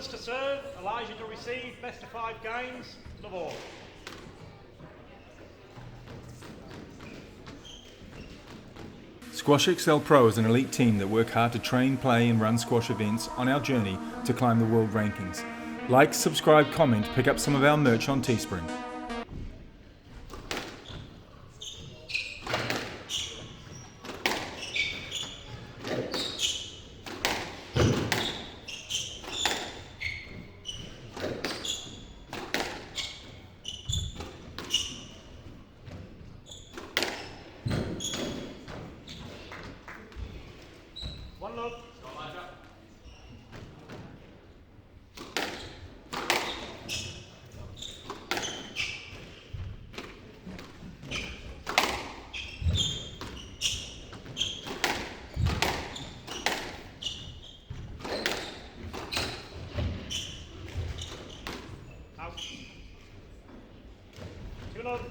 Willz to serve, Elijah to receive, best of 5 games, love all. Squash XL Pro is an elite team that work hard to train, play and run squash events on our journey to climb the world rankings. Like, subscribe, comment, pick up some of our merch on Teespring. One love. Out. 2 love.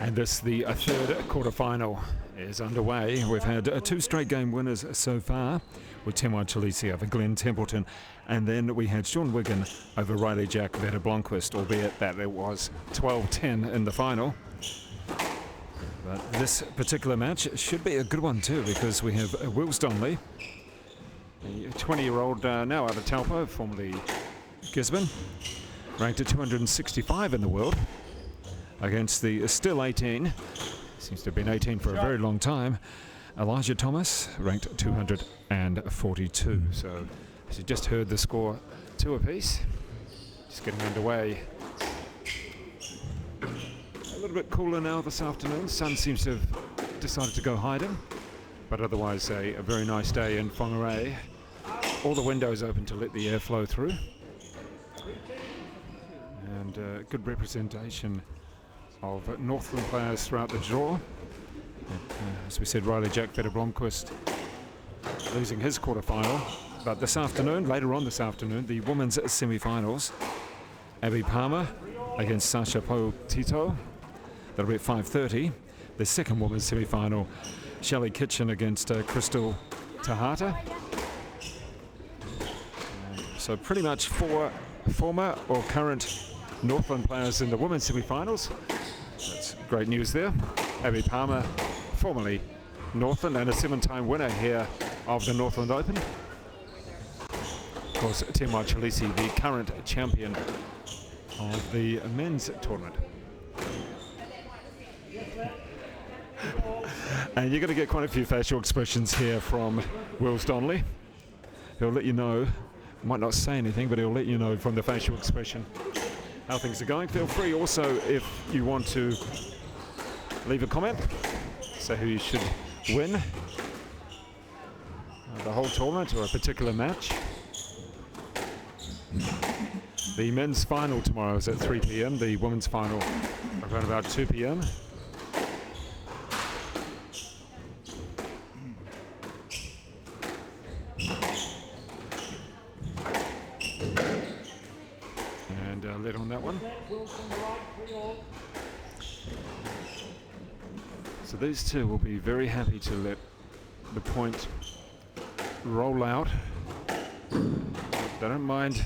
And this, the third quarterfinal is underway. We've had 2 straight game winners so far, with Timo Chalisi over Glenn Templeton, and then we had Sean Wigan over Riley Jack Vetter Blomqvist, albeit that it was 12-10 in the final. But this particular match should be a good one too, because we have Willz Donnelly, the 20-year-old now out of Taupo, formerly Gisborne, ranked at 265 in the world, against the still 18, seems to have been 18 for a very long time, Elijah Thomas, ranked 242. So, as you just heard, the score 2 apiece. Just getting underway. A little bit cooler now this afternoon. Sun seems to have decided to go hiding, but otherwise a very nice day in Whangarei. All the windows open to let the air flow through, and good representation of Northland players throughout the draw. And, as we said, Riley Jack Vetter Blomqvist losing his quarterfinal. But this afternoon, later on this afternoon, the women's semi-finals. Abby Palmer against Sasha Potito. That'll be at 5:30. The second women's semi-final, Shelley Kitchen against Crystal Tahata. So pretty much 4 former or current Northland players in the women's semi-finals. That's great news there. Abby Palmer, formerly Northland and a 7-time winner here of the Northland Open. Of course, Timo Chalisi, the current champion of the men's tournament. And you're going to get quite a few facial expressions here from Willz Donnelly. He'll let you know, might not say anything, but he'll let you know from the facial expression how things are going. Feel free also, if you want to leave a comment, say who you should win the whole tournament or a particular match. The men's final tomorrow is at 3 p.m. The women's final around about 2 p.m. Led on that one. So these two will be very happy to let the point roll out. They don't mind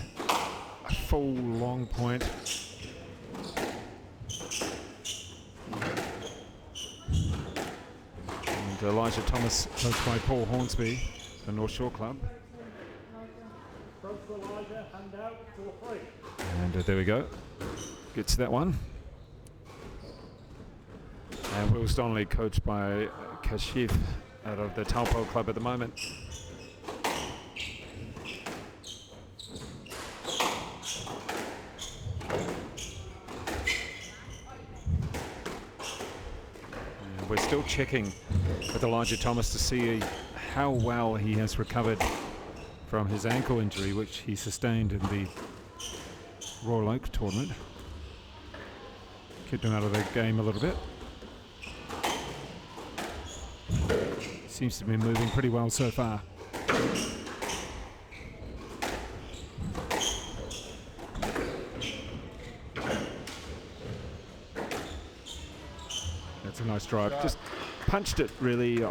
a full long point. And Elijah Thomas, coached by Paul Hornsby, the North Shore Club. And there we go. Gets that one. And Willz Donnelly, coached by Kashif out of the Taupo Club at the moment. And we're still checking with Elijah Thomas to see how well he has recovered from his ankle injury, which he sustained in the Royal Oak tournament. Kept him out of the game a little bit. Seems to be moving pretty well so far. a nice drive. Just punched it really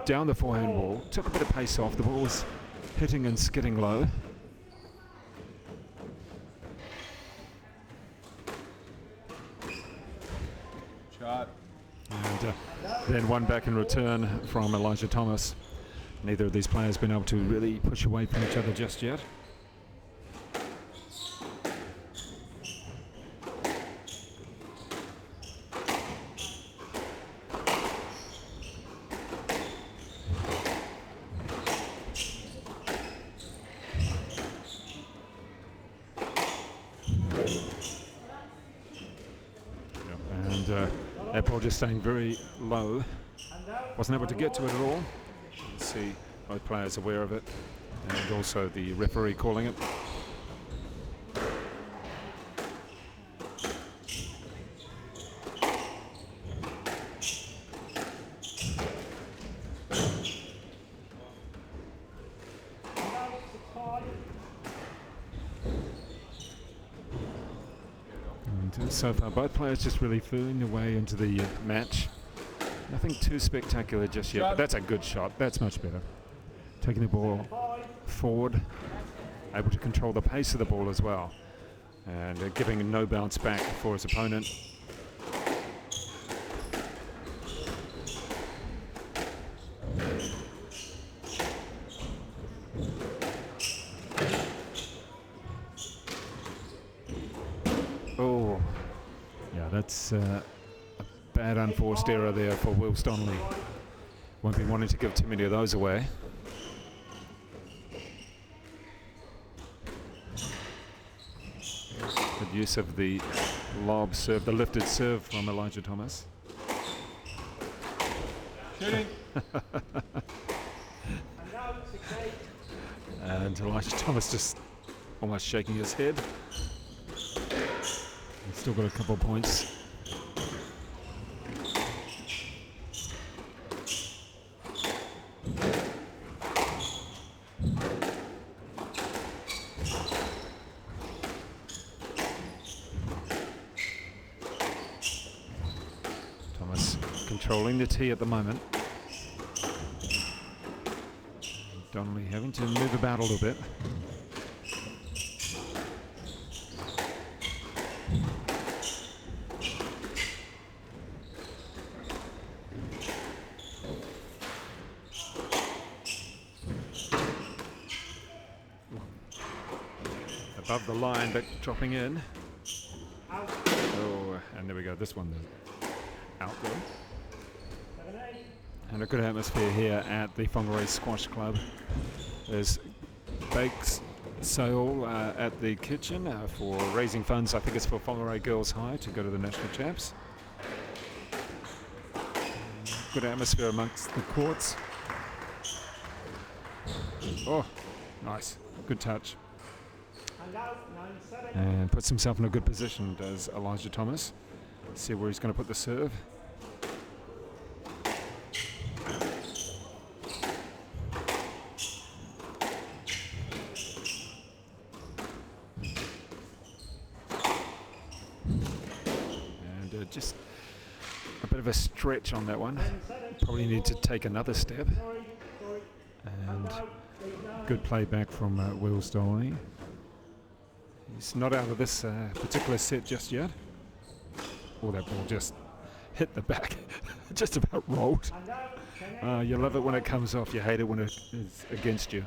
down the forehand wall. Took a bit of pace off. The ball was hitting and skidding low. Shot. And then one back in return from Elijah Thomas. Neither of these players been able to really push away from each other just yet. And that ball just staying very low. Wasn't able to get to it at all. You can see both players aware of it, and also the referee calling it. And so far, both players just really feeling their way into the match. Nothing too spectacular just yet, but that's a good shot. That's much better. Taking the ball forward, able to control the pace of the ball as well, and giving no bounce back for his opponent. Oh, yeah, that's a bad unforced error there for Willz Donnelly. Won't be wanting to give too many of those away. Good use of the lob serve, the lifted serve from Elijah Thomas. Shooting. And Elijah Thomas just almost shaking his head. He's still got a couple of points. Thomas controlling the tee at the moment. Donnelly having to move about a little bit. Above the line, but dropping in. Oh, and there we go. This one out there. And a good atmosphere here at the Whangarei Squash Club. There's bakes sale at the kitchen for raising funds. I think it's for Whangarei Girls High to go to the national champs. Good atmosphere amongst the courts. Oh, nice. Good touch. And puts himself in a good position, does Elijah Thomas. See where he's going to put the serve. And just a bit of a stretch on that one. Probably need to take another step. And good play back from Willz Donnelly. He's not out of this particular set just yet. Oh, that ball just hit the back. Just about rolled. You love it when it comes off. You hate it when it is against you.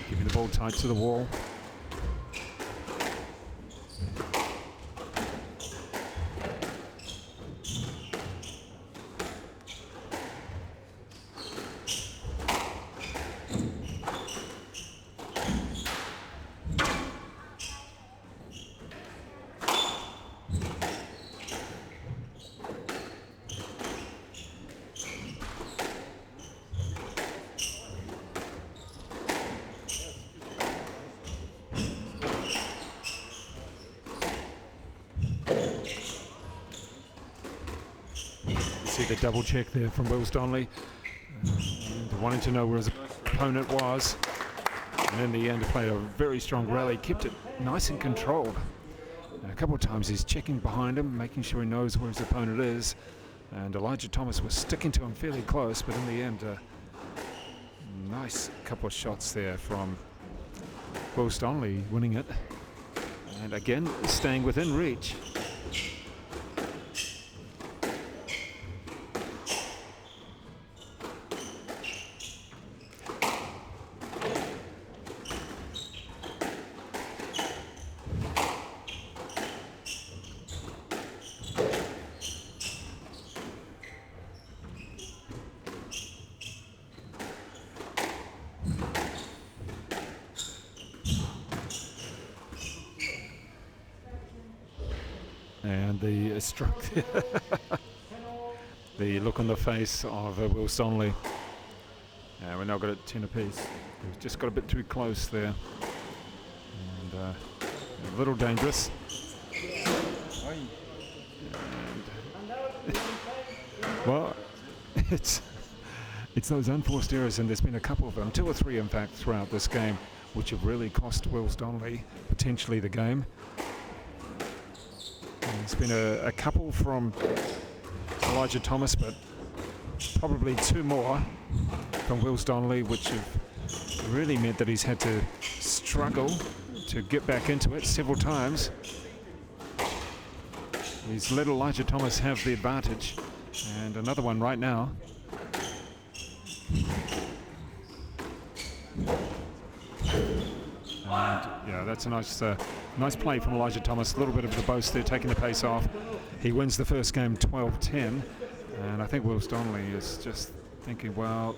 Giving the ball tight to the wall. maybe the double check there from Willz Donnelly, and wanting to know where his opponent was. And in the end, he played a very strong rally, kept it nice and controlled. And a couple of times he's checking behind him, making sure he knows where his opponent is. And Elijah Thomas was sticking to him fairly close, but in the end, nice couple of shots there from Willz Donnelly, winning it. And again, staying within reach. And the stroke, the look on the face of Willz Donnelly. We're now got it 10 apiece. We've just got a bit too close there. And a little dangerous. And well, it's those unforced errors, and there's been a couple of them, 2 or 3 in fact, throughout this game, which have really cost Willz Donnelly potentially the game. There's been a couple from Elijah Thomas, but probably 2 more from Willz Donnelly, which have really meant that he's had to struggle to get back into it several times. He's let Elijah Thomas have the advantage, and another one right now. And yeah, that's a nice play from Elijah Thomas. A little bit of the boast there, taking the pace off. He wins the first game 12-10, and I think Willz Donnelly is just thinking, well,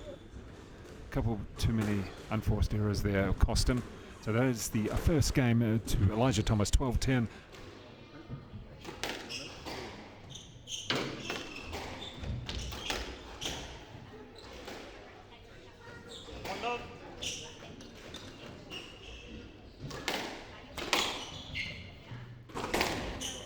a couple too many unforced errors there cost him. So that is the first game to Elijah Thomas, 12-10.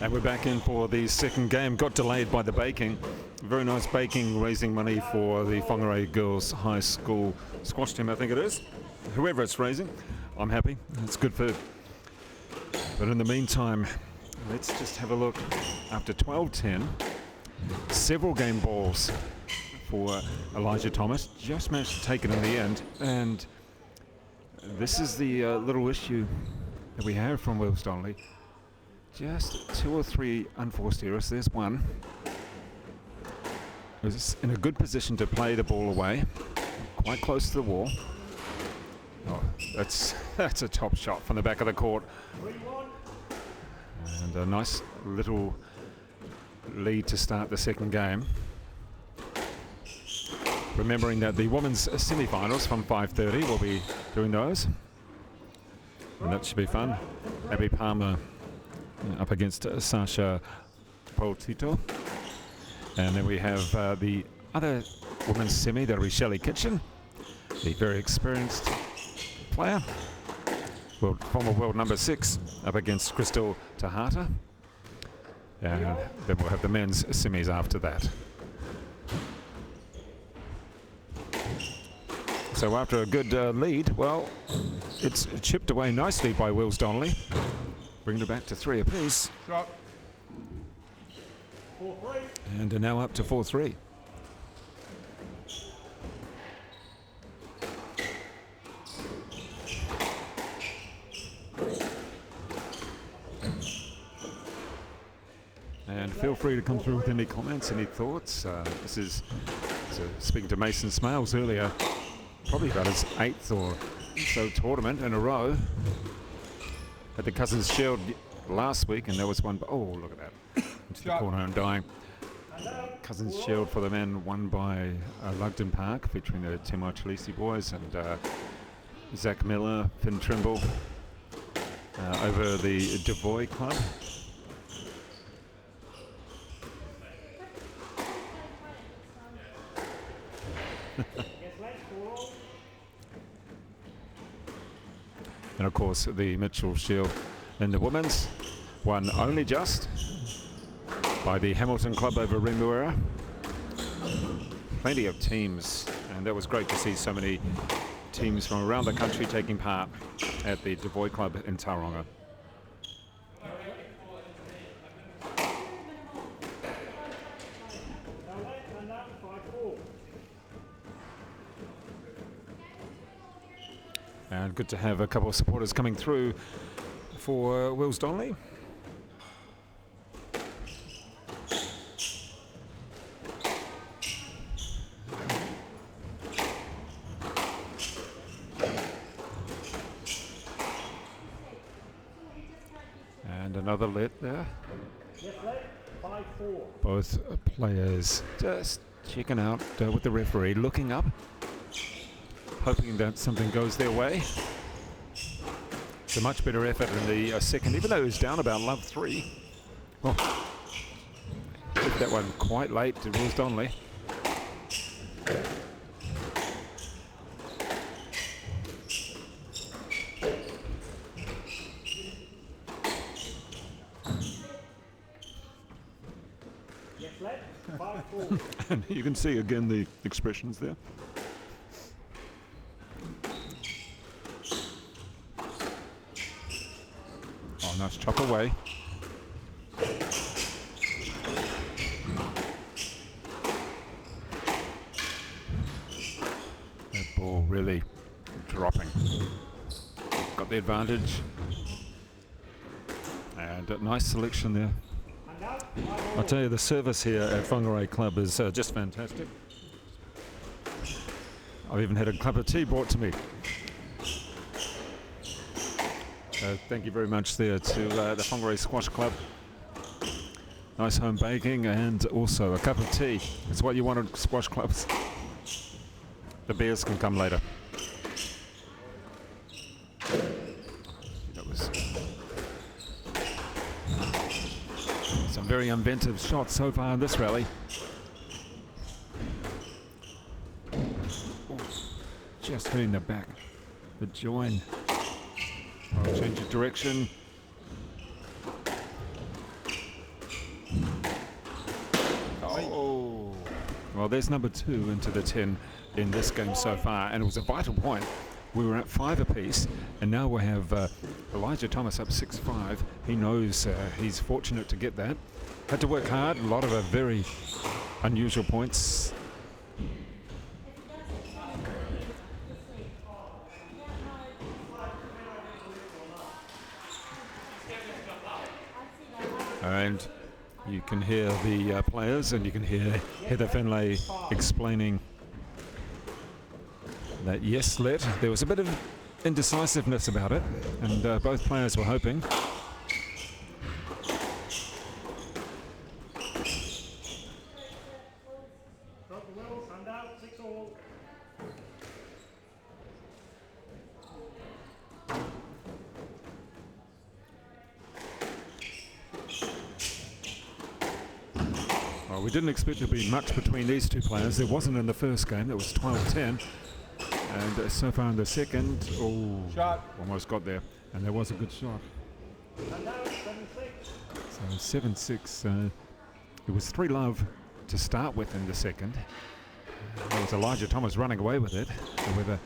And we're back in for the second game. Got delayed by the baking. Very nice baking, raising money for the Whangarei Girls High School squash team, I think it is. Whoever it's raising, I'm happy. It's good food. But in the meantime, let's just have a look. After 12-10, several game balls for Elijah Thomas. Just managed to take it in the end. And this is the little issue that we have from Willz Donnelly. Just 2 or 3 unforced errors. There's one. He was in a good position to play the ball away, quite close to the wall. Oh, that's a top shot from the back of the court. And a nice little lead to start the second game. Remembering that the women's semi-finals from 5:30, we'll be doing those. And that should be fun. Abby Palmer up against Sasha Poltito. And then we have the other women's semi, that'll be Shelley Kitchen, the very experienced player, former world number 6, up against Crystal Tahata. And then we'll have the men's semis after that. So after a good lead, well, it's chipped away nicely by Willz Donnelly. Bringing it back to 3 apiece. Shot. 4-3. And are now up to 4-3. And feel free to come through with any comments, any thoughts. This is speaking to Mason Smales earlier, probably about his 8th or so tournament in a row. At the Cousins Shield last week, and there was one. Oh, look at that! Into the corner and dying. Cousins Shield for the men, won by Lugden Park, featuring the Temwa Chalisi boys and Zach Miller, Finn Trimble, over the Devoy Club. And of course the Mitchell Shield in the women's, won only just by the Hamilton Club over Remuera. plenty of teams, and that was great to see so many teams from around the country taking part at the Devoy Club in Tauranga. And good to have a couple of supporters coming through for Willz Donnelly. And another let there. Both players just checking out with the referee, looking up, hoping that something goes their way. It's a much better effort in the second, even though he was down about love 3. Well, hit that one quite late to Willz Donnelly. And you can see again the expressions there. Oh, nice chop away. That ball really dropping. Got the advantage. And a nice selection there. I'll tell you, the service here at Whangarei Club is just fantastic. I've even had a cup of tea brought to me. Thank you very much there to the Whangarei Squash Club. Nice home baking and also a cup of tea. It's what you want at squash clubs. The beers can come later. That was some very inventive shots so far in this rally. Just hitting the back. The join. I'll change of direction. Oh. Well, there's number 2 into the 10 in this game so far, and it was a vital point. We were at 5 apiece, and now we have Elijah Thomas up 6-5. He knows he's fortunate to get that. Had to work hard, a lot of very unusual points. And you can hear the players, and you can hear Heather Finlay explaining that yes, there was a bit of indecisiveness about it, and both players were hoping. Well, we didn't expect there to be much between these two players. There wasn't in the first game. It was 12-10. And so far in the second, almost got there. And there was a good shot. So 7-6. It was 3-love to start with in the second. There was Elijah Thomas running away with it. The weather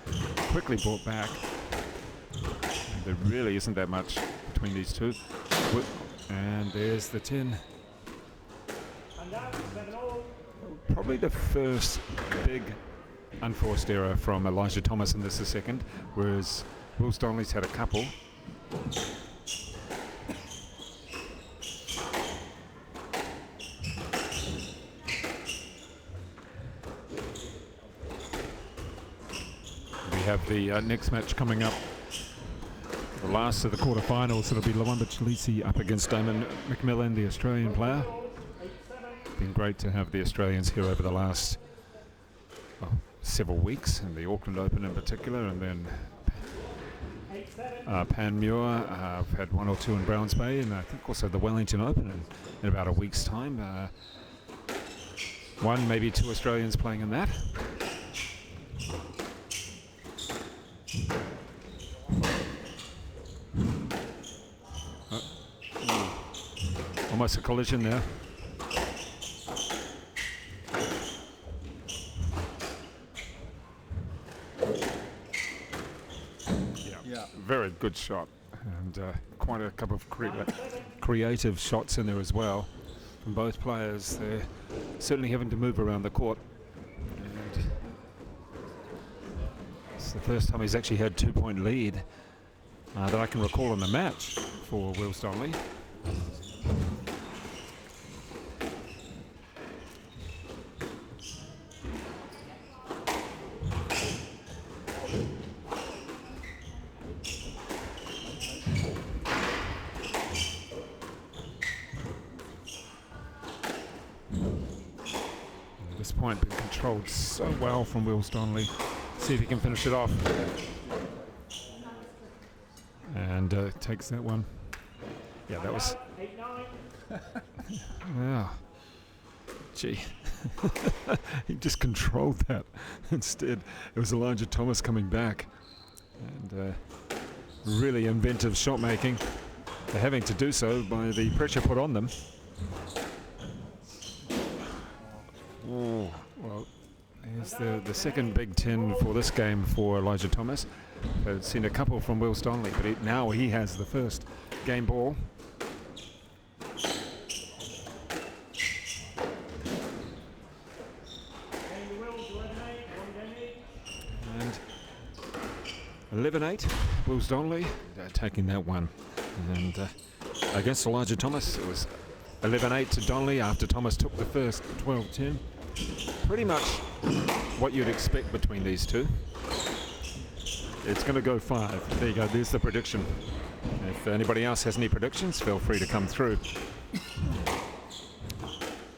quickly brought back. And there really isn't that much between these two. And there's the 10. Probably the first big unforced error from Elijah Thomas in this the second, whereas Willz Donnelly's had a couple. We have the next match coming up, the last of the quarterfinals. It'll be Lawamba Chalisi up against Damon McMillan, the Australian player. Been great to have the Australians here over the last several weeks, and the Auckland Open in particular, and then Panmure. I've had 1 or 2 in Browns Bay, and I think also the Wellington Open in about a week's time. 1, maybe 2 Australians playing in that. Almost a collision there. good shot, and quite a couple of creative shots in there as well from both players. They're certainly having to move around the court, and it's the first time he's actually had 2-point lead that I can recall in the match for Willz Donnelly. This point been controlled so well from Willz Donnelly. See if he can finish it off. And takes that one. Yeah, that was... 8-9. Yeah. Gee. He just controlled that. Instead, it was Elijah Thomas coming back. And really inventive shot making. They're having to do so by the pressure put on them. Oh, well, here's the second Big Ten for this game for Elijah Thomas. I've seen a couple from Willz Donnelly, but now he has the first game ball. And 11-8, Willz Donnelly taking that one. And against Elijah Thomas, it was 11-8 to Donnelly after Thomas took the first 12-10. Pretty much what you'd expect between these two. It's going to go 5. There you go, there's the prediction. If anybody else has any predictions, feel free to come through.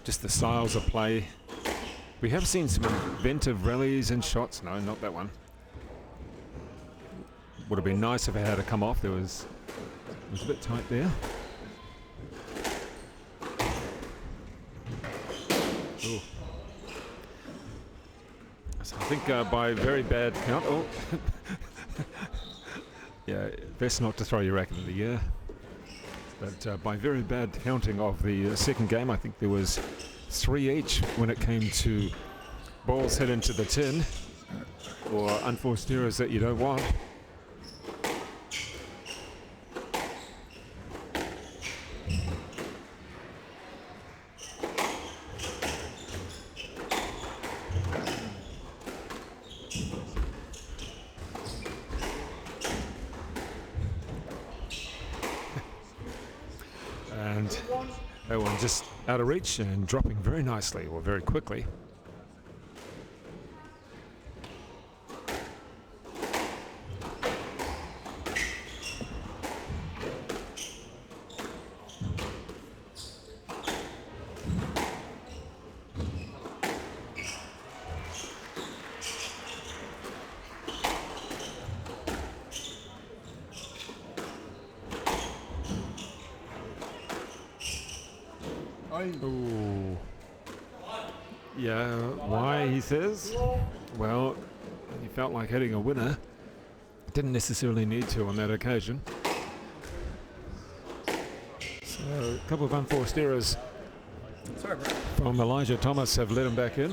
Just the styles of play. We have seen some inventive rallies and shots. No, not that one. Would have been nice if it had to come off. It was a bit tight there. Ooh. So I think by very bad count. Oh, yeah, best not to throw your racket in the air. But by very bad counting of the second game, I think there was 3 each when it came to balls hit into the tin or unforced errors that you don't want. And that one just out of reach and dropping very nicely, or very quickly. Ooh. Yeah, why, he says? Well, he felt like hitting a winner. Didn't necessarily need to on that occasion. So, a couple of unforced errors from Elijah Thomas have let him back in.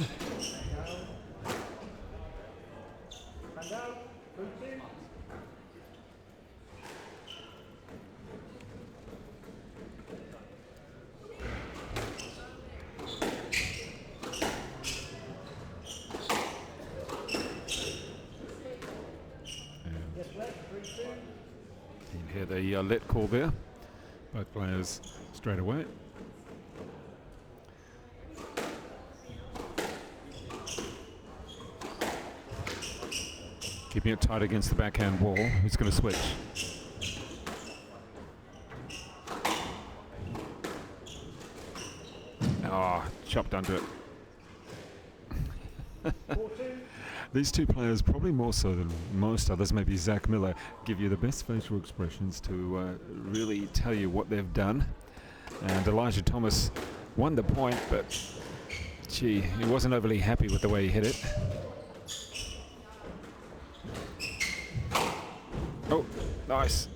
You can hear the let call there. Both players straight away. Keeping it tight against the backhand wall. Who's going to switch? Oh, chopped under it. These two players, probably more so than most others, maybe Zach Miller, give you the best facial expressions to really tell you what they've done. And Elijah Thomas won the point, but gee, he wasn't overly happy with the way he hit it. Oh, nice.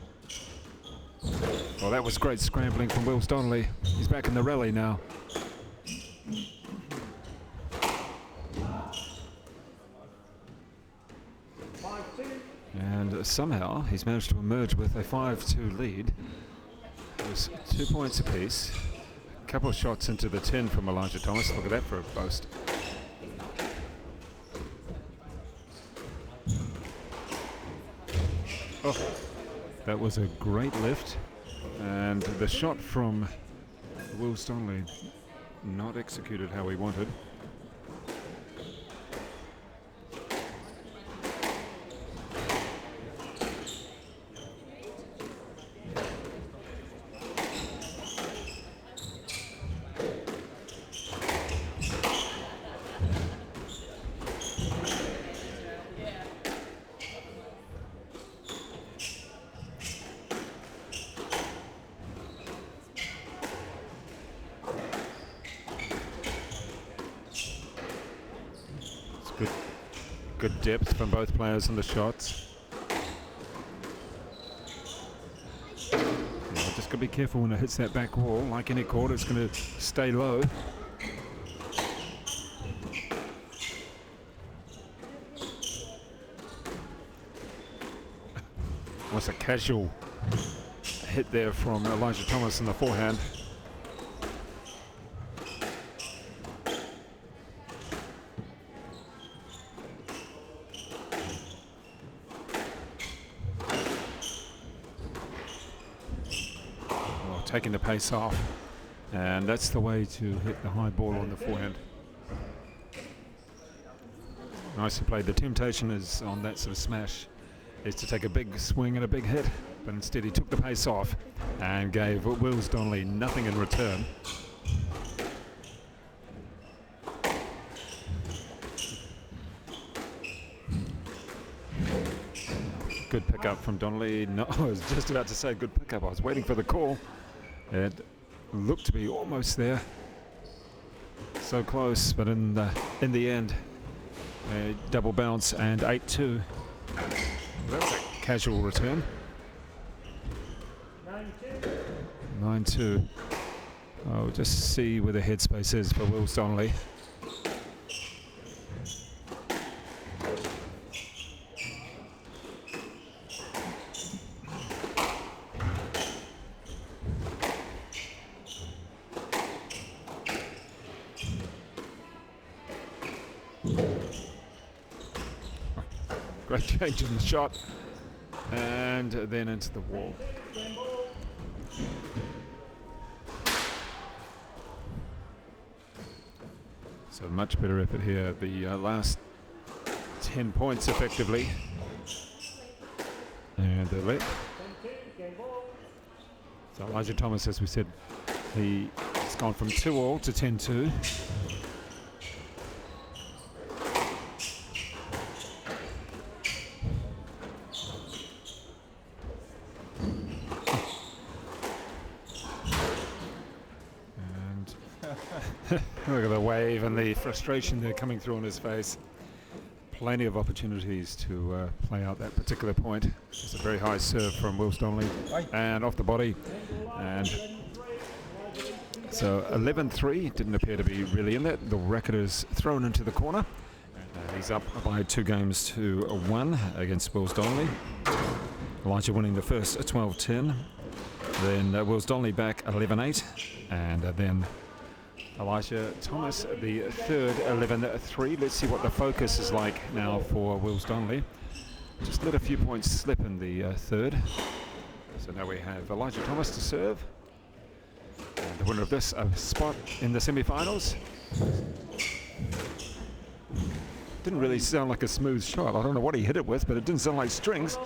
Well, that was great scrambling from Willz Donnelly. He's back in the rally now. And and somehow he's managed to emerge with a 5-2 lead. It was 2 points apiece. A couple of shots into the 10 from Elijah Thomas. Look at that for a boast. Oh, that was a great lift. And the shot from Willz Donnelly not executed how we wanted. Good depth from both players in the shots. Yeah, just got to be careful when it hits that back wall. Like any court, it's going to stay low. What's a casual hit there from Elijah Thomas in the forehand. Taking the pace off, and that's the way to hit the high ball on the forehand. Nicely played. The temptation is on that sort of smash is to take a big swing and a big hit, but instead he took the pace off and gave Willz Donnelly nothing in return. Good pickup from Donnelly. No, I was just about to say good pickup. I was waiting for the call. It looked to be almost there. So close, but in the end, a double bounce and 8-2. That was a casual return. 9-2. Oh, just see where the headspace is for Willz Donnelly. Great change in the shot, and then into the wall. So much better effort here. The last 10 points effectively. And the left. So Elijah Thomas, as we said, he's gone from 2-all to 10-2. Look at the wave and the frustration there coming through on his face. Plenty of opportunities to play out that particular point. It's a very high serve from Willz Donnelly and off the body. And so 11-3 didn't appear to be really in that. The racket is thrown into the corner. He's up by 2 games to 1 against Willz Donnelly. Elijah winning the first 12-10. Then Willz Donnelly back 11-8. And then Elijah Thomas, the third, 11-3. Let's see what the focus is like now for Willz Donnelly. Just let a few points slip in the third. So now we have Elijah Thomas to serve. And the winner of this, a spot in the semi-finals. Didn't really sound like a smooth shot. I don't know what he hit it with, but it didn't sound like strings.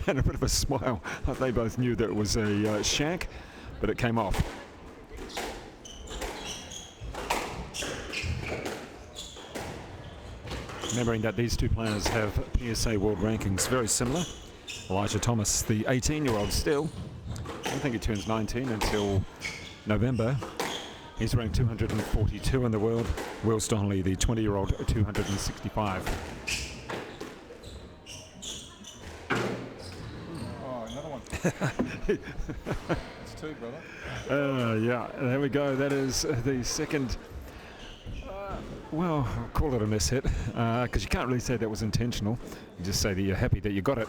And a bit of a smile. They both knew that it was a shank, but it came off. Remembering that these two players have PSA world rankings very similar. Elijah Thomas, the 18-year-old still. I don't think he turns 19 until November. He's ranked 242 in the world. Willz Donnelly, the 20-year-old, 265. Oh, another one. It's 2, brother. Yeah, there we go. That is the second. Well, I'll call it a miss hit, because you can't really say that was intentional. You just say that you're happy that you got it.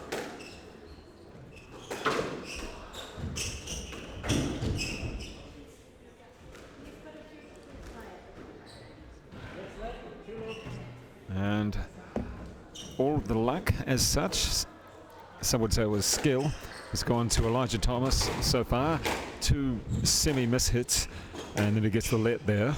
as such. Some would say it was skill. It's gone to Elijah Thomas so far. 2 semi-miss hits, and then he gets the let there.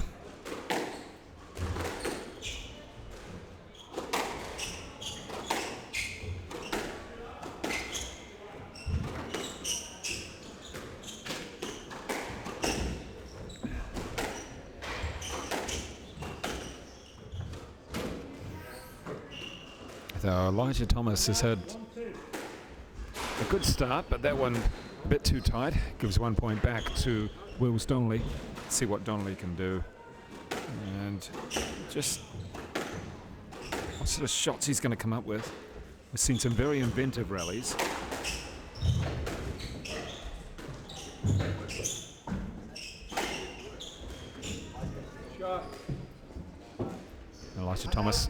So Elijah Thomas has had a good start, but that one a bit too tight. Gives 1 point back to Willz Donnelly. Let's see what Donnelly can do. And just what sort of shots he's going to come up with. We've seen some very inventive rallies. Elijah Thomas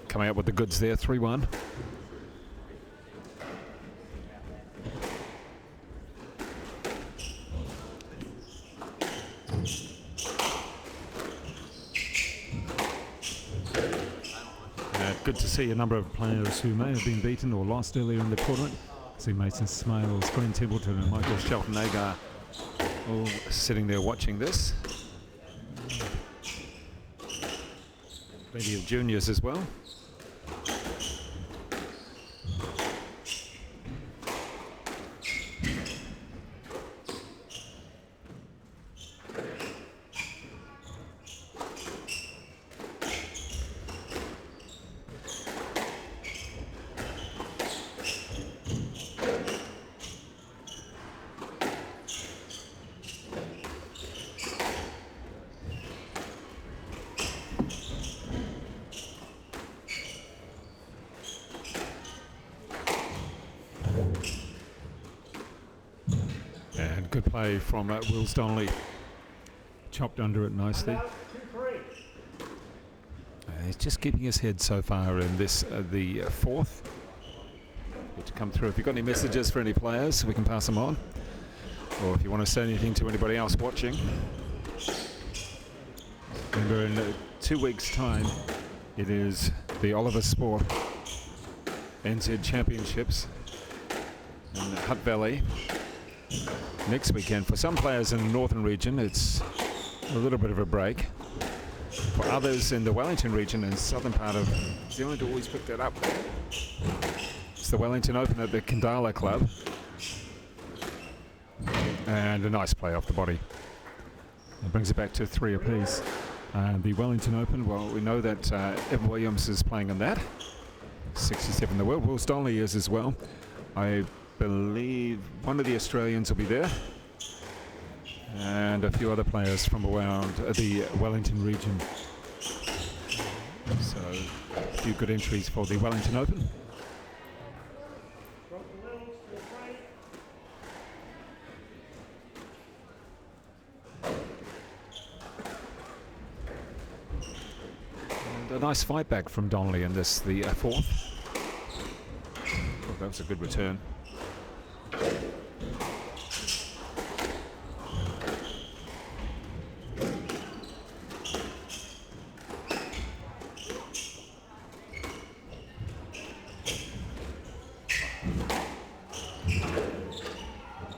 coming up with the goods there, 3-1. Good to see a number of players who may have been beaten or lost earlier in the tournament. See Mason Smales, Glenn Templeton and Michael Shelton-Agar all sitting there watching this. Plenty of juniors as well. And good play from Willz Donnelly. Chopped under it nicely. He's just keeping his head so far in this, the fourth. Get to come through. If you've got any messages for any players, we can pass them on. Or if you want to say anything to anybody else watching. Remember, in 2 weeks' time, it is the Oliver Sport NZ Championships in Hutt Valley. Next weekend, for some players in the northern region, it's a little bit of a break. For others in the Wellington region and southern part of New Zealand, always pick that up. It's the Wellington Open at the Kandala Club. And a nice play off the body. It brings it back to 3 apiece. The Wellington Open, well, we know that Evan Williams is playing on that. 67 in the world. Willz Donnelly is as well. I believe one of the Australians will be there, and a few other players from around the Wellington region. So a few good entries for the Wellington Open. And a nice fight back from Donnelly in this, the fourth. Oh, that was a good return.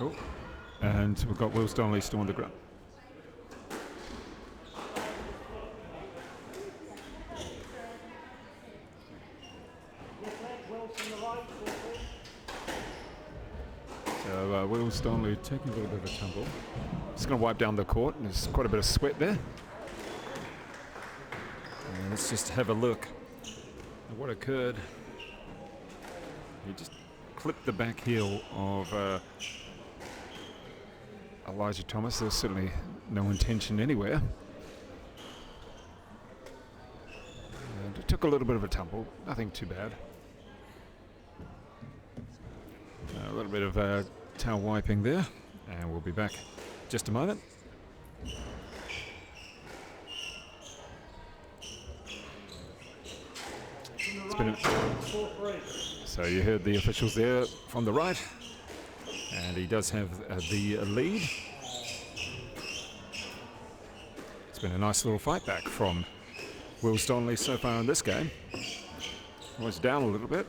Oh, and we've got Willz Donnelly still on the ground. So Willz Donnelly taking a little bit of a tumble. Just going to wipe down the court, and there's quite a bit of sweat there. And let's just have a look at what occurred. He just clipped the back heel of Elijah Thomas. There was certainly no intention anywhere. And it took a little bit of a tumble, nothing too bad. A little bit of towel wiping there, and we'll be back just a moment. It's been so you heard the officials there from the right, and he does have the lead. It's been a nice little fight back from Willz Donnelly so far in this game. Was down a little bit.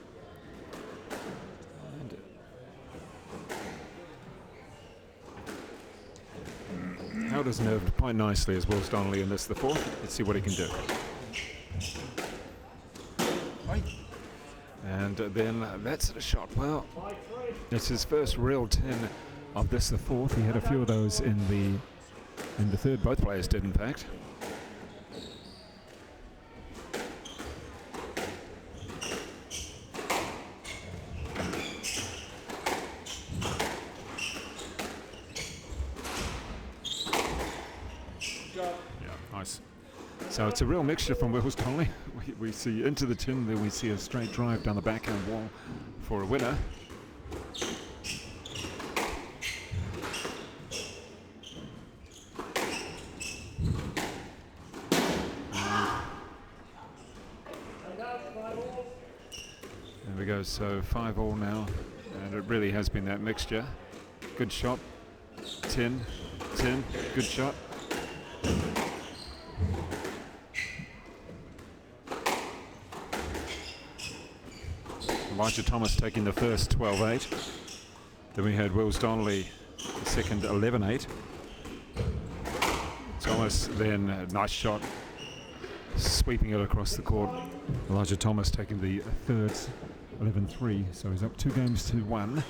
held his nerve quite nicely as Willz Donnelly in this, the fourth. Let's see what he can do. And then that's a shot. Well, it's his first real 10 of this, the fourth. He had a few of those in the third. Both players did, in fact. Nice. So it's a real mixture from Willz Donnelly. We see into the tin, then we see a straight drive down the backhand wall for a winner. There we go, so 5-all now, and it really has been that mixture. Good shot, 10, good shot. Elijah Thomas taking the first 12-8. Then we had Willz Donnelly the second 11-8. Thomas then a nice shot, sweeping it across the court. Elijah Thomas taking the third 11-3, so he's up 2 games to 1.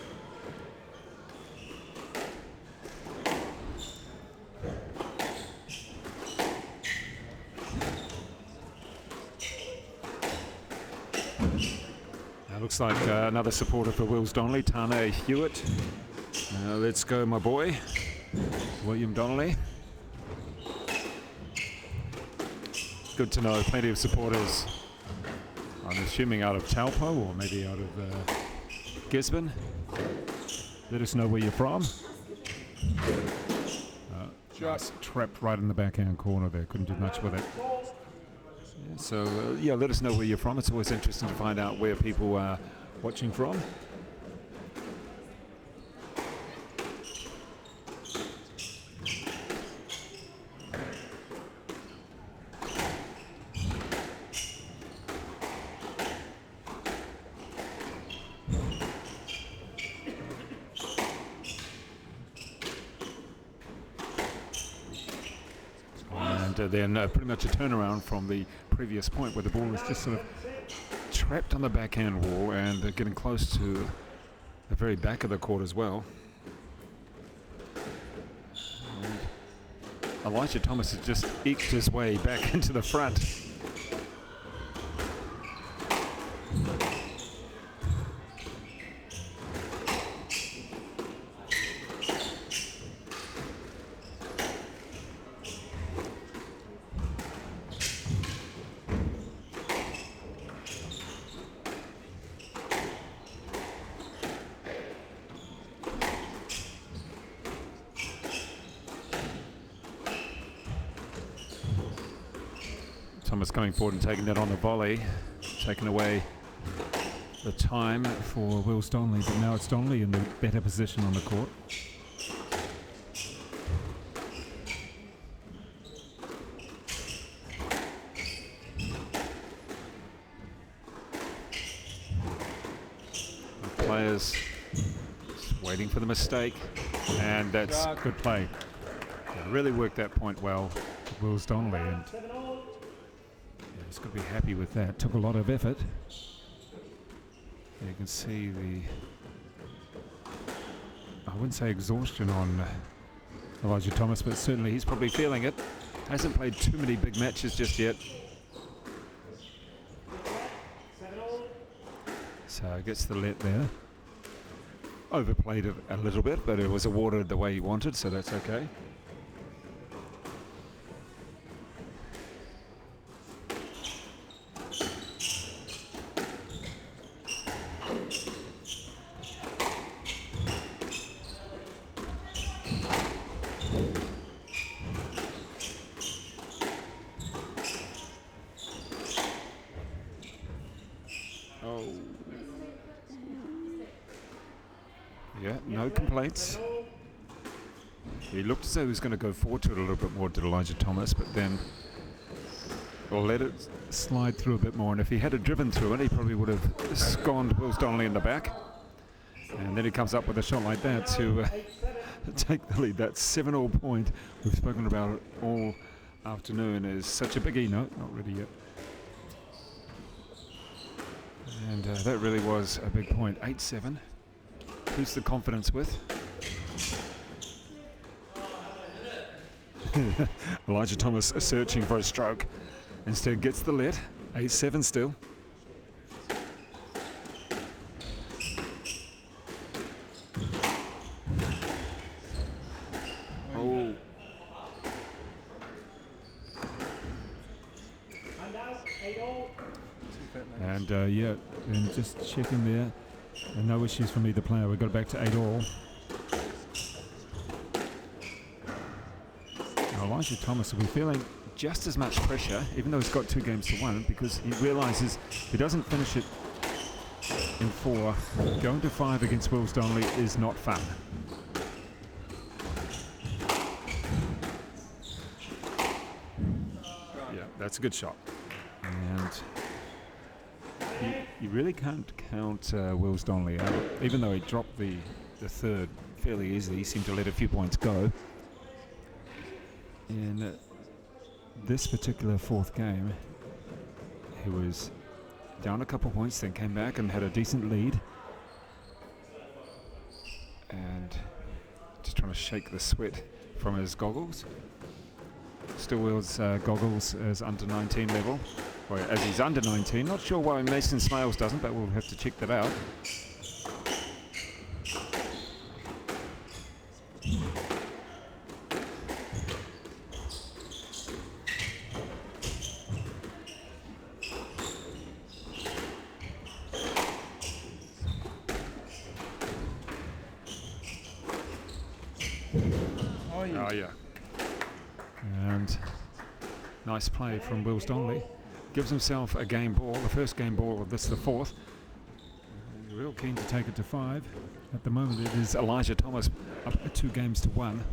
Looks like another supporter for Willz Donnelly, Tane Hewitt. Let's go, my boy, William Donnelly. Good to know, plenty of supporters. I'm assuming out of Taupo or maybe out of Gisborne. Let us know where you're from. Just trapped right in the backhand corner there, couldn't do much with it. So, yeah, let us know where you're from. It's always interesting to find out where people are watching from. And then pretty much a turnaround from the previous point where the ball was just sort of trapped on the backhand wall and getting close to the very back of the court as well. And Elijah Thomas has just eked his way back into the front. Thomas coming forward and taking that on the volley, taking away the time for Willz Donnelly, but now it's Donnelly in the better position on the court. The players just waiting for the mistake, and that's good play. They really worked that point well, Willz Donnelly, and he's got to be happy with that. Took a lot of effort. You can see the, I wouldn't say exhaustion on Elijah Thomas, but certainly he's probably feeling it. Hasn't played too many big matches just yet. So gets the let there. Overplayed it a little bit, but it was awarded the way he wanted, so that's okay. Yeah, no complaints. He looked as though he was going to go forward to it a little bit more, did Elijah Thomas, but then we'll let it slide through a bit more, and if he had driven through it, he probably would have sconed Willz Donnelly in the back. And then he comes up with a shot like that to take the lead. That 7-all point we've spoken about it all afternoon is such a biggie. No, not ready yet. And that really was a big point. 8-7. Who's the confidence with? Elijah Thomas searching for a stroke. Instead gets the let. 8-7 still. Oh. And yeah, and just checking there. And no issues from either player. We got it back to 8-all. Now Elijah Thomas will be feeling just as much pressure, even though he's got 2 games to 1, because he realises if he doesn't finish it in 4, going to 5 against Willz Donnelly is not fun. Yeah, that's a good shot. And you really can't count Willz Donnelly out, even though he dropped the third fairly easily. He seemed to let a few points go. In this particular 4th game, he was down a couple points, then came back and had a decent lead. And just trying to shake the sweat from his goggles. Still Will's goggles as under 19 level. Well, as he's under 19, not sure why Mason Smales doesn't, but we'll have to check that out. Oh yeah. And nice play from Willz Donnelly. Gives himself a game ball, the first game ball of this, the 4th. Real keen to take it to 5. At the moment it is Elijah Thomas up 2 games to 1.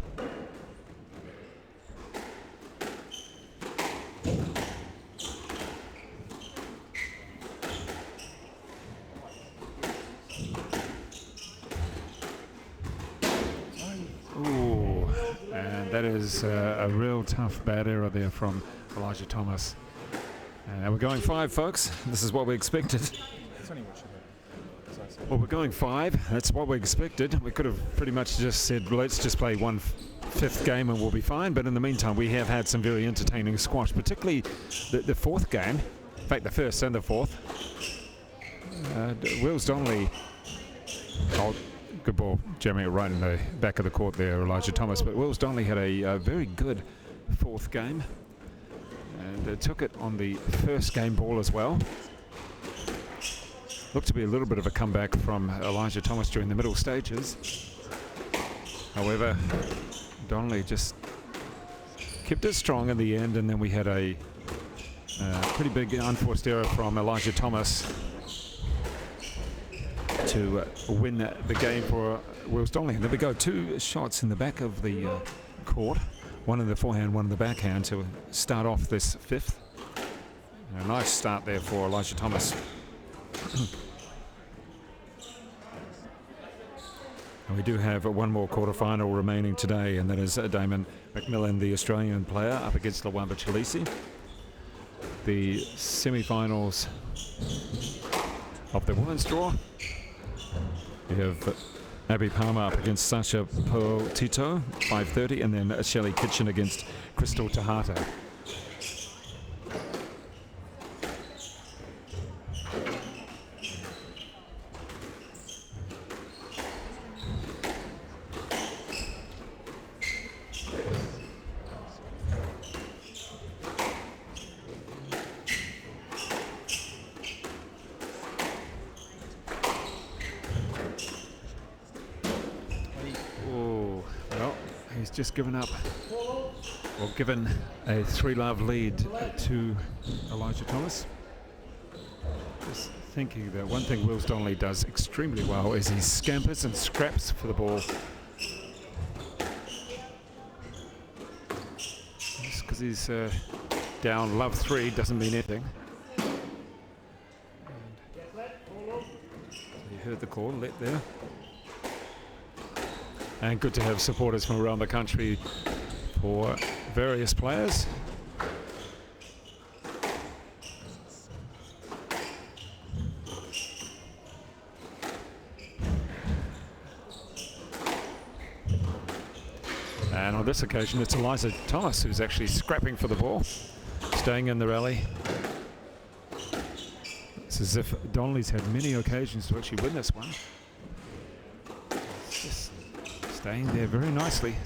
Ooh, and that is a real tough bad error there from Elijah Thomas. And we're going 5, folks. This is what we expected. Well, we're going 5. That's what we expected. We could have pretty much just said, let's just play 1/5 game and we'll be fine. But in the meantime, we have had some very entertaining squash, particularly the 4th game. In fact, the 1st and the 4th. Willz Donnelly. Oh, good ball, jamming it right in the back of the court there, Elijah Thomas. But Willz Donnelly had a very good 4th game. And took it on the 1st game ball as well. Looked to be a little bit of a comeback from Elijah Thomas during the middle stages. However, Donnelly just kept it strong in the end, and then we had a pretty big unforced error from Elijah Thomas to win the game for Willz Donnelly. And there we go, 2 shots in the back of the court. One in the forehand, one in the backhand to start off this 5th. A nice start there for Elijah Thomas. And we do have one more quarterfinal remaining today, and that is Damon McMillan, the Australian player, up against Luamba Chalisi. The semi-finals of the women's draw. We have Abby Palmer up against Sasha Tito, 5:30, and then Shelley Kitchen against Crystal Tahata. Just given up, or given a 3-love lead to Elijah Thomas. Just thinking that one thing Willz Donnelly does extremely well is he scampers and scraps for the ball. Just because he's down love 3 doesn't mean anything. So you heard the call, let there. And good to have supporters from around the country for various players. And on this occasion, it's Elijah Thomas who's actually scrapping for the ball, staying in the rally. It's as if Donnelly's had many occasions to actually win this one. Just staying there very nicely.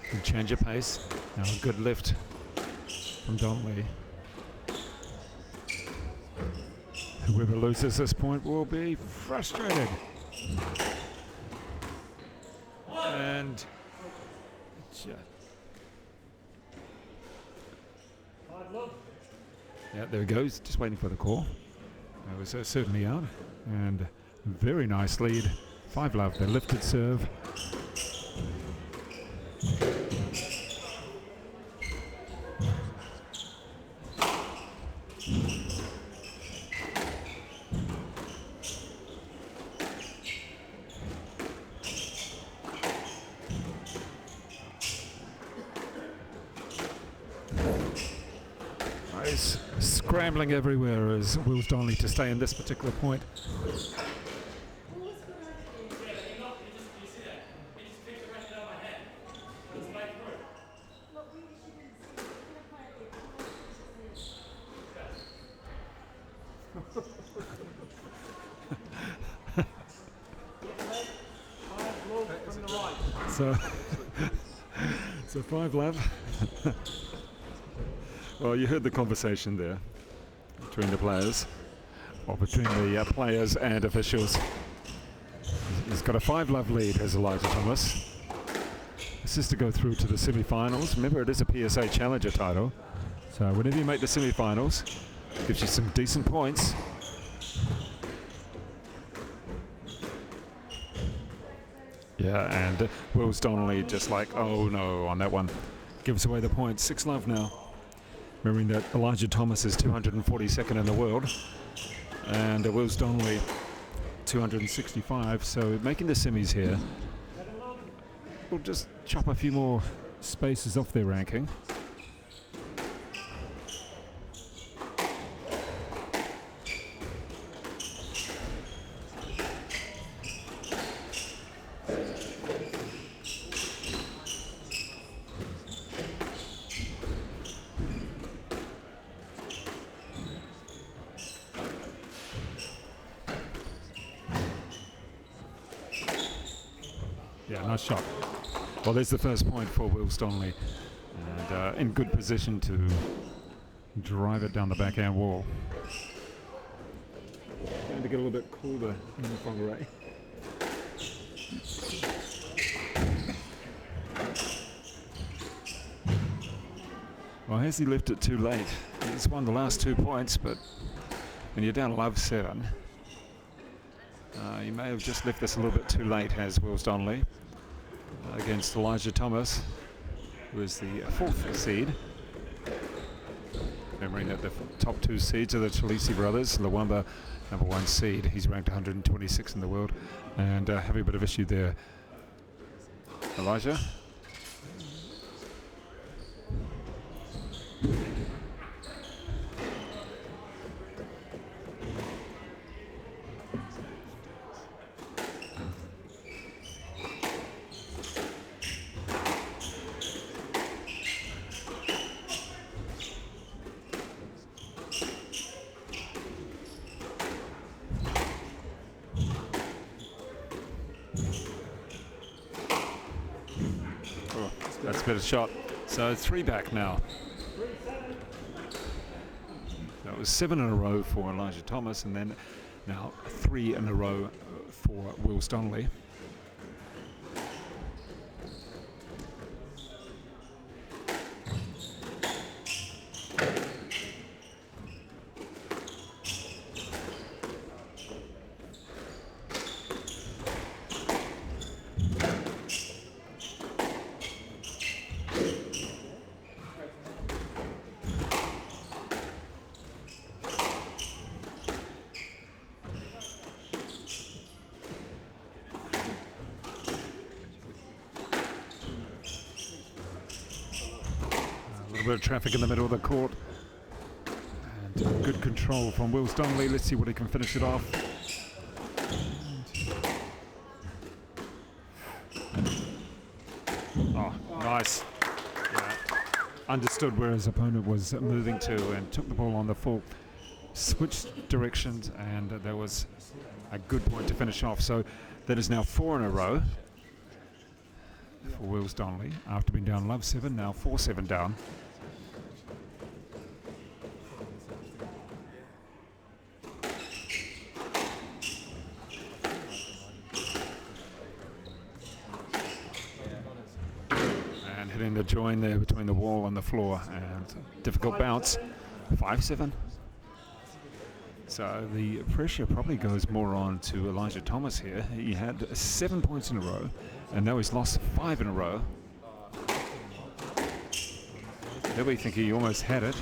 Good change of pace. Now a good lift from Donnelly. Whoever loses this point will be frustrated. And yeah, there he goes, just waiting for the call. That was certainly out. And very nice lead. 5-love, the lifted serve. He's scrambling everywhere as Willz Donnelly to stay in this particular point. So 5-love. Well, you heard the conversation there between the players, or between the players and officials. He's got a 5-love lead, has Elijah Thomas. This is to go through to the semi-finals. Remember, it is a PSA Challenger title, so whenever you make the semi-finals, gives you some decent points. Yeah, and Willz Donnelly just like, oh no, on that one. Gives away the point. 6-love now. Remembering that Elijah Thomas is 242nd in the world, and Willz Donnelly 265, so making the semis here. We'll just chop a few more spaces off their ranking. Yeah, nice shot. Well, there's the first point for Willz Donnelly, and in good position to drive it down the backhand wall. Going to get a little bit cooler in the front array. Well, has he left it too late? He's won the last 2 points, but when you're down love 7, he may have just left this a little bit too late, has Willz Donnelly, against Elijah Thomas, who is the 4th seed. Remembering that the top 2 seeds are the Talisi brothers. Luamba, number 1 seed. He's ranked 126 in the world, and having a bit of issue there. Elijah. That's a better shot. So 3 back now. That was 7 in a row for Elijah Thomas, and then now 3 in a row for Willz Donnelly. bit of traffic in the middle of the court. And good control from Willz Donnelly. Let's see what he can finish it off. Oh, nice. Yeah. Understood where his opponent was moving to and took the ball on the full. Switched directions, and that was a good point to finish off. So that is now 4 in a row for Willz Donnelly after being down love 7, now 4-7 down. And hitting the join there between the wall and the floor, and difficult bounce. 5-7. So the pressure probably goes more on to Elijah Thomas here. He had 7 points in a row, and now he's lost 5 in a row. There we think he almost had it.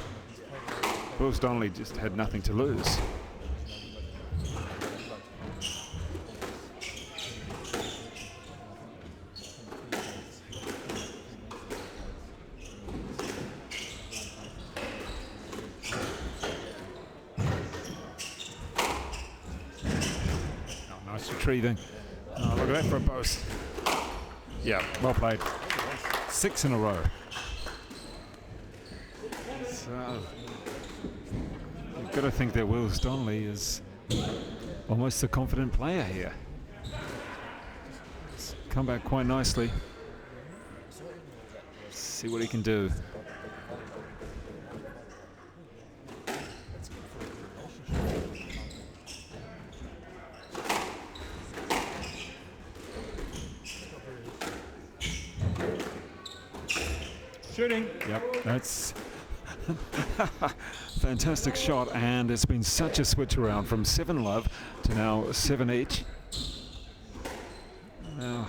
Willz Donnelly just had nothing to lose. Nice retrieving. Oh, look at that for a post. Yeah, well played. 6 in a row. So, you've got to think that Willz Donnelly is almost a confident player here. It's come back quite nicely. See what he can do. Shooting. Yep, that's fantastic shot, and it's been such a switch around from 7 love to now 7 each. Now,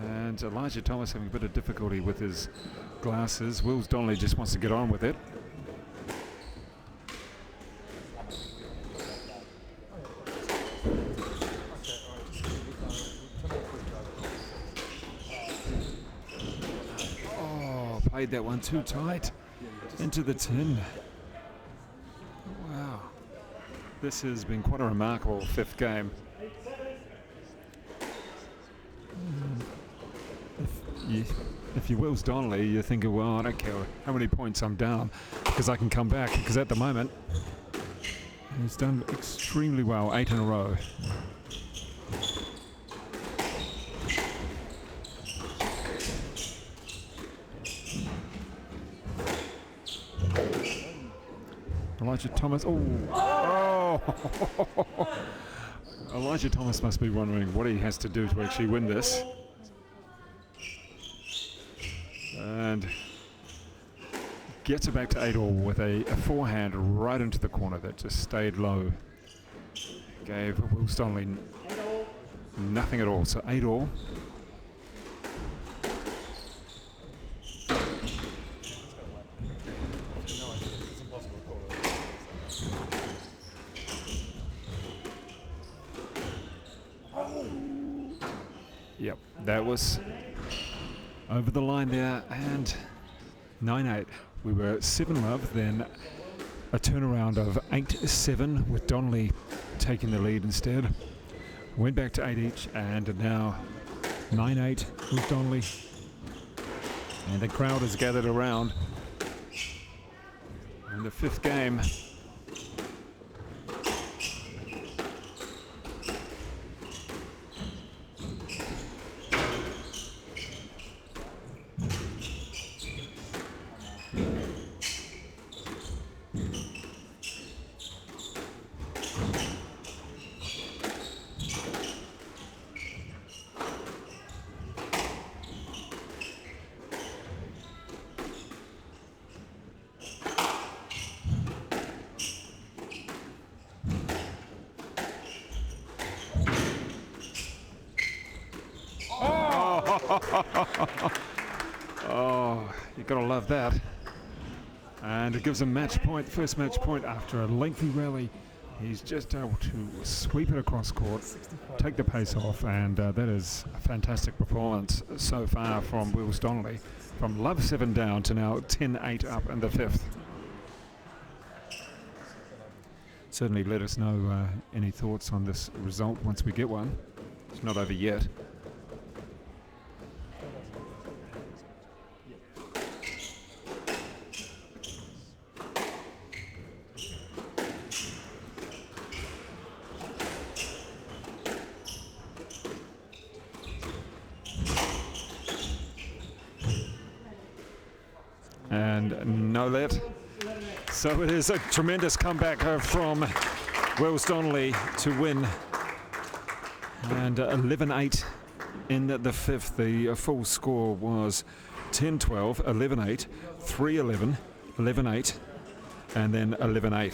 and Elijah Thomas having a bit of difficulty with his glasses. Willz Donnelly just wants to get on with it. Played that one too tight into the tin. Wow. This has been quite a remarkable 5th game. If you're Willz Donnelly, you're thinking, well, I don't care how many points I'm down because I can come back. Because at the moment, he's done extremely well, 8 in a row. Elijah Thomas, oh! Elijah Thomas must be wondering what he has to do to actually win this. And gets it back to 8-all with a forehand right into the corner that just stayed low. Gave Willz Donnelly nothing at all, so 8-all. Yep, that was over the line there, and 9-8. We were 7 love, then a turnaround of 8-7 with Donnelly taking the lead instead. Went back to 8 each, and now 9-8 with Donnelly. And the crowd has gathered around in the 5th game. Oh, you've got to love that. And it gives a match point, first match point after a lengthy rally He's just able to sweep it across court, take the pace off, and that is a fantastic performance so far from Willz Donnelly. From love 7 down to now 10-8 up in the 5th. Certainly let us know any thoughts on this result once we get one. It's not over yet. And no let. So it is a tremendous comeback from Willz Donnelly to win. And 11-8 in the 5th. The full score was 10-12, 11-8, 3-11, 11-8, and then 11-8.